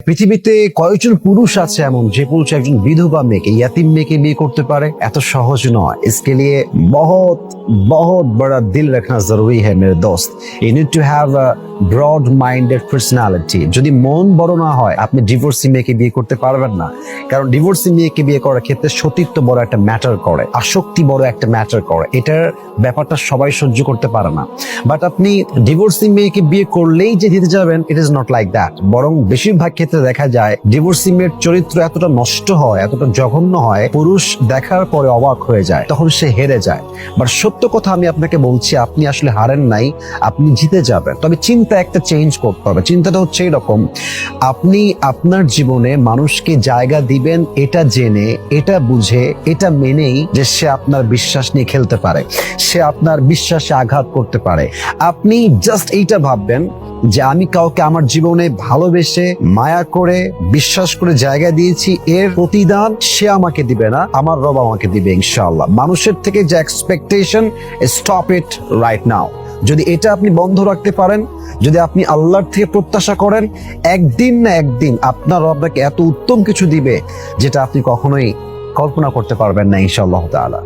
পৃথিবীতে কয়েকজন পুরুষ আছে এমন যে পুরুষ একজন বিধবা মেয়েকে, ইয়াতিম মেয়েকে বিয়ে করতে পারে? এত সহজ নয়। इसके लिए बहुत बहुत बड़ा दिल रखना जरूरी है मेरे दोस्त। You need to have a broad minded personality. যদি মন বড় না হয় আপনি ডিভোর্সি মেয়েকে বিয়ে করতে পারবেন না। কারণ ডিভোর্সি মেয়েকে বিয়ে করার ক্ষেত্রে সতীত্ব বড় একটা ম্যাটার করে, আসক্তি বড় একটা ম্যাটার করে। এটার ব্যাপারটা সবাই সহ্য করতে পারে না। বাট আপনি ডিভোর্সি মেয়েকে বিয়ে করলেই যে দিতে যাবেন, it is not like that. বরং বেশিরভাগ ক্ষেত্রে দেখা যায় ডিভোর্সি মেয়ের চরিত্র এতটা নষ্ট হয়, এতটা জঘন্য হয়, পুরুষ দেখার পরে অবাক হয়ে যায়, তখন সে হেরে যায়। বাট সত্য কথা আমি আপনাকে বলছি, আপনি আসলে হারেন নাই, আপনি জিতে যাবেন। তবে চিন্তা একটা চেঞ্জ করতে হবে। চিন্তাটা হচ্ছে এরকম, আপনি আপনার জীবনে মানুষকে জায়গা দিবেন এটা জেনে, এটা বুঝে, এটা মেনেই যে সে আপনার বিশ্বাস নিয়ে খেলতে পারে, সে আপনার বিশ্বাসে আঘাত করতে পারে। আপনি জাস্ট এইটা ভাববেন যে আমি কাউকে আমার জীবনে ভালোবেসে, মায়া করে, বিশ্বাস করে জায়গা দিয়েছি, এর প্রতিদান সে আমাকে দিবে না, আমার রব আমাকে দিবে ইনশাআল্লাহ। মানুষের থেকে যে expectation, stop it right now. যদি এটা আপনি বন্ধ রাখতে পারেন, যদি আপনি আল্লাহর থেকে প্রত্যাশা করেন, একদিন না একদিন আপনার রব আপনাকে এত উত্তম কিছু দিবে যেটা আপনি কখনোই কল্পনা করতে পারবেন না ইনশাআল্লাহ তাআলা।